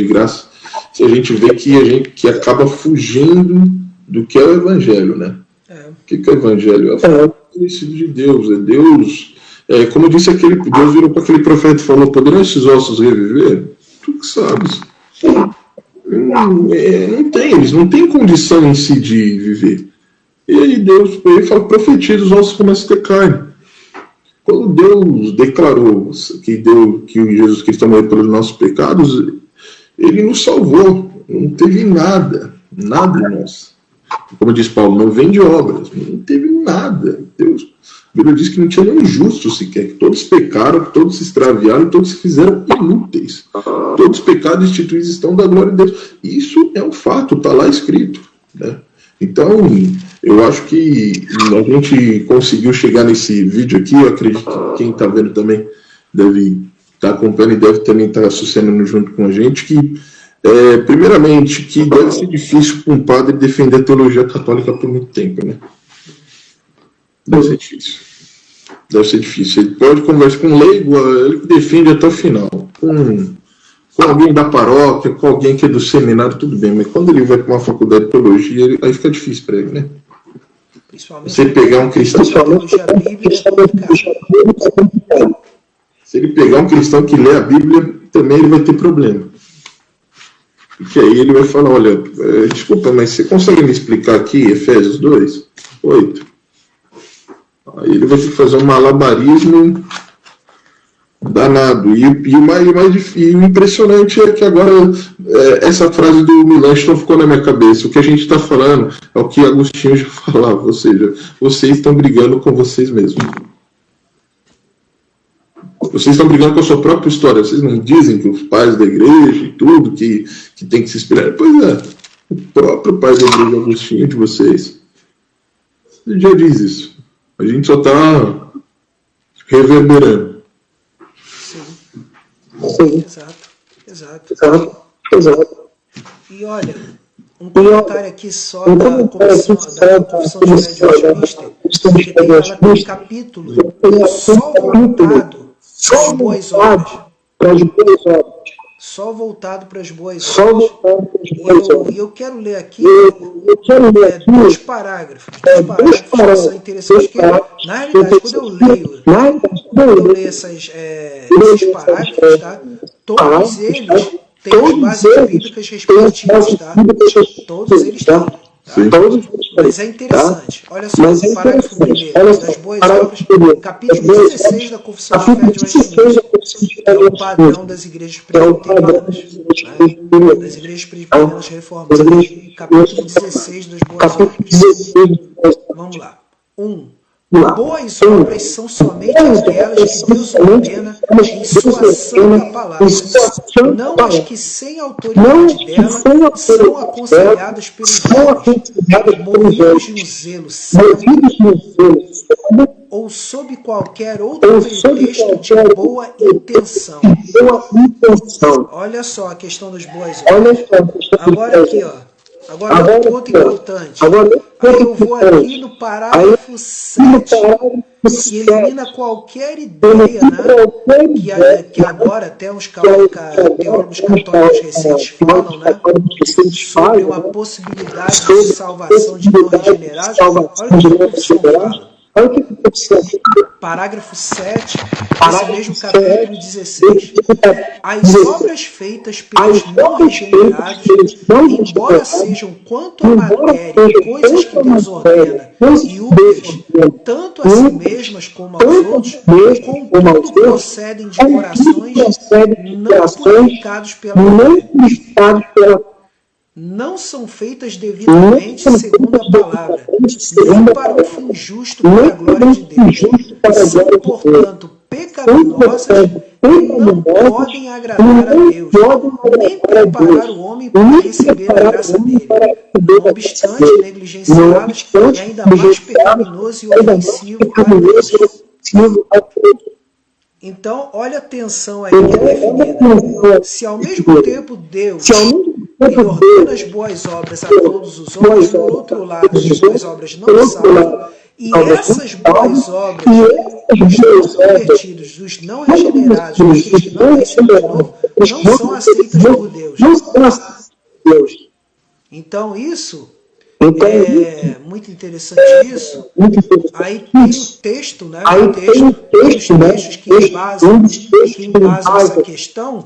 graça, se a gente vê que acaba fugindo do que é o Evangelho, né? O que é o Evangelho? É o conhecido de Deus, é Deus. Como disse Deus virou para aquele profeta e falou: poderão esses ossos reviver? Tu que sabes. Eles não têm condição em si de viver. E aí Deus fala: profetiza, os ossos começam a ter carne. Quando Deus declarou que Jesus Cristo morreu pelos nossos pecados, ele nos salvou. Não teve nada nosso. Como diz Paulo, não vem de obras. Não teve nada. Deus, a Bíblia diz que não tinha nenhum justo sequer, que todos pecaram, que todos se extraviaram, todos se fizeram inúteis. Todos os pecados instituídos estão da glória de Deus. Isso é um fato, está lá escrito, né? Então, eu acho que a gente conseguiu chegar nesse vídeo aqui. Eu acredito que quem está vendo também deve estar acompanhando e deve também estar associando junto com a gente, que, primeiramente, que deve ser difícil para um padre defender a teologia católica por muito tempo, né? Deve ser difícil. Ele pode conversar com um leigo, ele defende até o final. Com alguém da paróquia, com alguém que é do seminário, tudo bem, mas quando ele vai para uma faculdade de teologia, aí fica difícil para ele, né? Você pegar um cristão. Se ele pegar um cristão que lê a Bíblia, também ele vai ter problema. Porque aí ele vai falar: olha, desculpa, mas você consegue me explicar aqui Efésios 2, 8? Aí ele vai ter que fazer um malabarismo Danado. E o impressionante é que agora essa frase do Melanchthon ficou na minha cabeça. O que a gente está falando é o que Agostinho já falava, ou seja, vocês estão brigando com vocês mesmos. Vocês estão brigando com a sua própria história. Vocês não dizem que os pais da igreja e tudo, que tem que se inspirar. Pois é, o próprio pai da igreja, Agostinho, de vocês, ele já diz isso. A gente só está reverberando. Sim. Exato. E olha, um comentário aqui só da Confissão de Fé de Westminster, que ela tem um capítulo só voltado para as boas obras. Só voltado para as boas obras. E eu quero ler aqui dois parágrafos que são interessantes, porque, na realidade, quando eu leio esses parágrafos, tá? Todos eles têm as bases bíblicas respectivas, tá? Todos eles têm. Tá? Mas é interessante. Olha só, o parágrafo 1 das boas obras, capítulo 16 da Confissão de Fé de Westminster. É o padrão das igrejas presbiterianas, né? Das igrejas presbiterianas reformadas. Capítulo 16 das boas obras. Vamos lá. 1. Boas obras são somente aquelas que Deus ordena em sua santa palavra, não as que sem autoridade dela são aconselhadas pelos homens, movidos no zelo santo ou sob qualquer outro pretexto de boa intenção. Olha só a questão das boas obras. Agora aqui, ó. Agora um ponto importante. Aí eu vou aqui no parágrafo 7, que elimina qualquer ideia, né? Que agora até uns teólogos católicos recentes falam, né? Sobre uma possibilidade de salvação de não regenerados. Olha o que a Confissão fala. Parágrafo 7, esse mesmo capítulo 16. As obras feitas pelos não regenerados, embora sejam quanto a matéria, coisas que Deus ordena e úteis, tanto a si mesmas como aos outros, contudo procedem de corações não purificados pela fé. Não são feitas devidamente segundo a palavra, nem para um fim justo para a glória de Deus. São, portanto, pecaminosas e não podem agradar a Deus, nem preparar o homem para receber a graça dele. Não obstante, negligenciá-las é ainda mais pecaminoso e ofensivo a Deus. Então, olha a tensão aí que é definida. Se ao mesmo tempo Deus ordena as boas obras a todos os homens, por outro lado, as boas obras não salvam, e essas boas obras dos convertidos, dos não regenerados, daqueles que não nasceram de novo, não são aceitas por Deus. Então, isso é muito interessante isso. Aí tem o texto, né? Os textos que embasam essa questão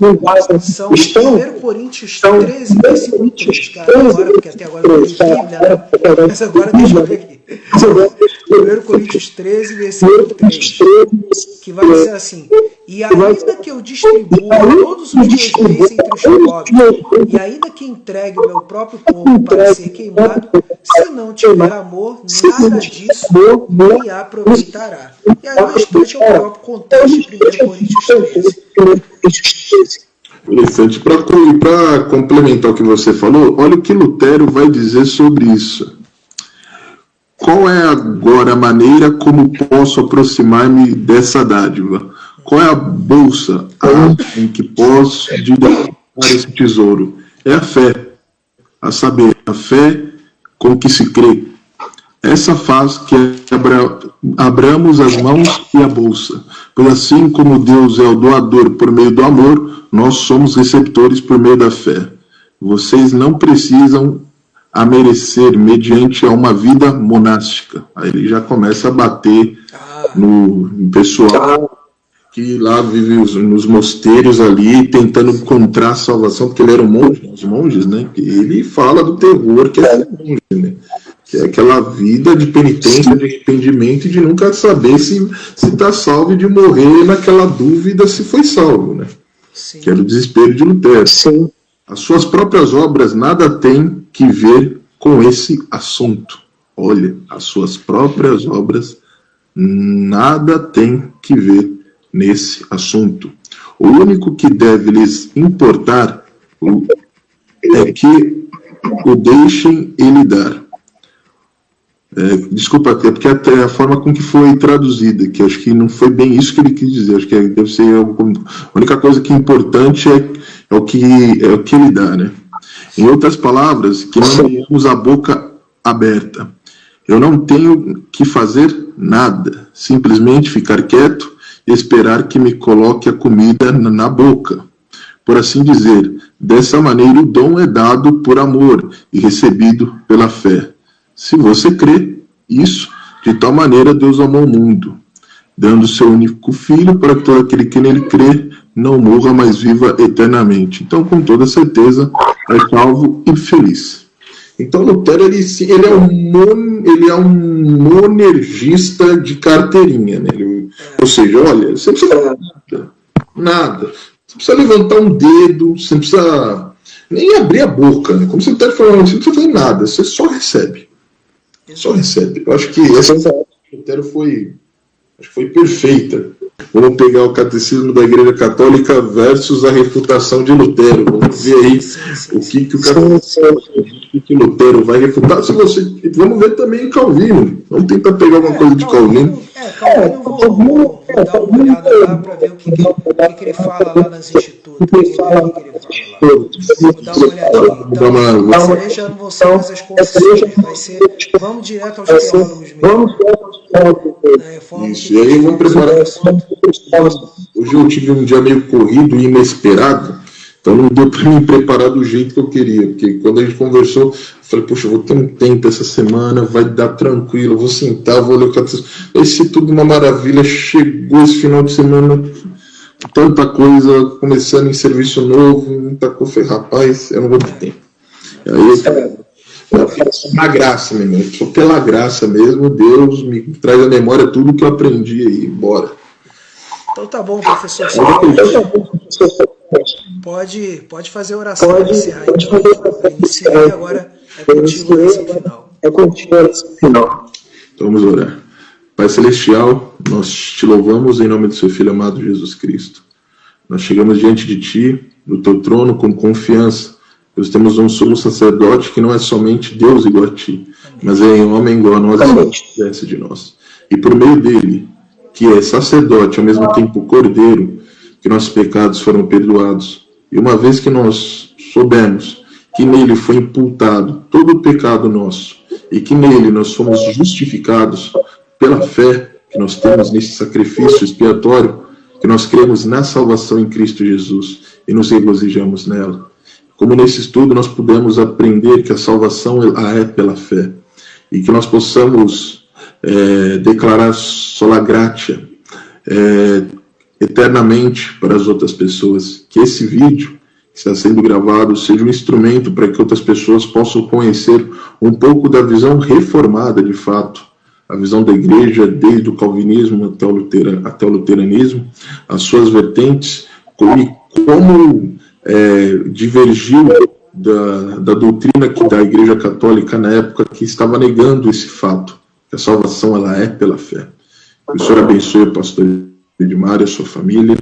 são 1 Coríntios 13, versículo 3. Cara, agora, porque até agora eu não li Bíblia, né? Mas agora deixa eu ver aqui. 1 Coríntios 13, versículo 3, que vai dizer assim: e ainda que eu distribua todos os meus bens entre os pobres, e ainda que entregue o meu próprio corpo para ser queimado, se não tiver amor, nada disso me aproveitará. E aí o restante é o próprio contexto de 1 Coríntios 13. Interessante. Para complementar o que você falou, olha o que Lutero vai dizer sobre isso. Qual é agora a maneira como posso aproximar-me dessa dádiva? Qual é a bolsa em que posso direcionar esse tesouro? É a fé. A saber, a fé com que se crê. Essa faz que abramos as mãos e a bolsa. Pois assim como Deus é o doador por meio do amor, nós somos receptores por meio da fé. Vocês não precisam a merecer mediante a uma vida monástica. Aí ele já começa a bater no pessoal que lá vive nos mosteiros ali, tentando encontrar salvação, porque ele era um monge, os monges, né? Ele fala do terror que é ser monge, né? que é aquela vida de penitência, de arrependimento e de nunca saber se está salvo e de morrer naquela dúvida se foi salvo, né? Sim. Que era o desespero de Lutero. Sim. As suas próprias obras nada têm que ver com esse assunto. Olha, as suas próprias obras nada têm que ver nesse assunto. O único que deve lhes importar é que o deixem ele dar. Desculpa, é porque até a forma com que foi traduzida, que acho que não foi bem isso que ele quis dizer, acho que deve ser a única coisa que é importante é o que ele dá, né? Em outras palavras, que não tenhamos a boca aberta. Eu não tenho que fazer nada, simplesmente ficar quieto e esperar que me coloque a comida na boca. Por assim dizer, dessa maneira o dom é dado por amor e recebido pela fé. Se você crê isso, de tal maneira Deus amou o mundo, dando seu único filho para que todo aquele que nele crê não morra, mas viva eternamente. Então, com toda certeza, é salvo e feliz. Então, Lutero ele é um monergista de carteirinha, né? Ou seja, olha, você não precisa nada. Você precisa levantar um dedo, você não precisa nem abrir a boca, né? Como você está falando, você não precisa fazer nada, você só recebe. Só recebe. Eu acho que essa de Lutero foi perfeita. Vamos pegar o Catecismo da Igreja Católica versus a refutação de Lutero. Vamos ver aí o que Lutero vai refutar. Vamos ver também Calvino. Vamos tentar pegar alguma coisa de Calvino. Calvino, vou dar uma olhada lá para ver o que ele fala lá nas institutas. Vou dar uma olhadinha. Então, deixando vocês as concessões. Vamos direto aos teólogos mesmo. Isso, e aí vamos preparar. Hoje eu tive um dia meio corrido e inesperado, então não deu para me preparar do jeito que eu queria, porque quando a gente conversou, eu falei, poxa, eu vou ter um tempo essa semana, vai dar tranquilo, eu vou sentar, vou olhar o catecismo. Esse tudo uma maravilha, chegou esse final de semana, tanta coisa, começando em serviço novo, muita coisa, rapaz, eu não vou ter tempo. Aí na graça, meu irmão, só pela graça mesmo, Deus me traz à memória tudo que eu aprendi aí, bora. Então tá bom, professor. Pode fazer a oração para encerrar. Então, iniciei agora, é contigo nesse final. Então vamos orar. Pai Celestial, nós te louvamos em nome do seu Filho amado Jesus Cristo. Nós chegamos diante de ti, do teu trono, com confiança. Nós temos um sumo sacerdote que não é somente Deus igual a ti, mas é homem igual a nós e desce de nós. E por meio dele, que é sacerdote, ao mesmo tempo cordeiro, que nossos pecados foram perdoados. E uma vez que nós soubemos que nele foi imputado todo o pecado nosso, e que nele nós fomos justificados pela fé que nós temos nesse sacrifício expiatório, que nós cremos na salvação em Cristo Jesus e nos regozijamos nela. Como nesse estudo nós pudemos aprender que a salvação é pela fé, e que nós possamos declarar sola gratia eternamente para as outras pessoas, que esse vídeo que está sendo gravado seja um instrumento para que outras pessoas possam conhecer um pouco da visão reformada de fato, a visão da igreja desde o calvinismo até o luteranismo, as suas vertentes, como divergiu da doutrina da Igreja Católica na época que estava negando esse fato, que a salvação ela é pela fé. Que o Senhor abençoe o pastor Edmar e a sua família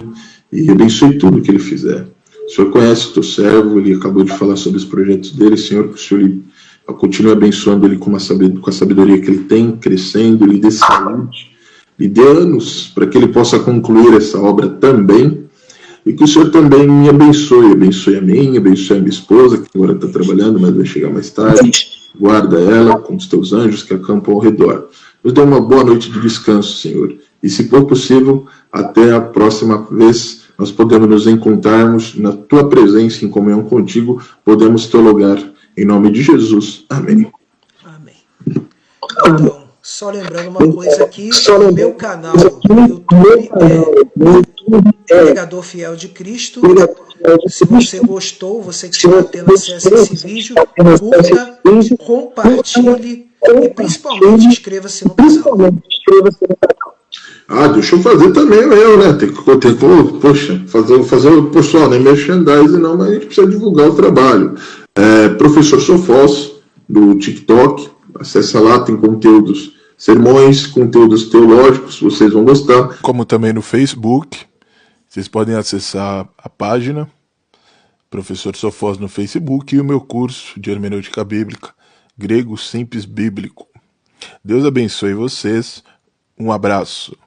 e abençoe tudo que ele fizer. O Senhor conhece o teu servo, ele acabou de falar sobre os projetos dele, Senhor, que o Senhor continue abençoando ele com a sabedoria que ele tem, crescendo, lhe dê saúde, lhe dê anos para que ele possa concluir essa obra também. E que o Senhor também me abençoe a mim, abençoe a minha esposa, que agora está trabalhando, mas vai chegar mais tarde. Guarda ela com os teus anjos que acampam ao redor. Nos dê uma boa noite de descanso, Senhor. E se for possível, até a próxima vez, nós podemos nos encontrarmos na tua presença, em comunhão contigo, podemos teologar. Em nome de Jesus. Amém. Amém. Então, só lembrando uma coisa aqui, o meu canal no YouTube é Pregador Fiel de Cristo. Se você gostou, você que está tendo acesso a esse vídeo, curta, compartilhe E principalmente inscreva-se no canal. Deixa eu fazer também o meu, né? Poxa, fazer o pessoal, né? Merchandising não, mas a gente precisa divulgar o trabalho. Professor Sofós, do TikTok, acessa lá, tem conteúdos, sermões, conteúdos teológicos, vocês vão gostar. Como também no Facebook, vocês podem acessar a página Professor Sofós no Facebook e o meu curso de Hermenêutica Bíblica, Grego Simples Bíblico. Deus abençoe vocês, um abraço.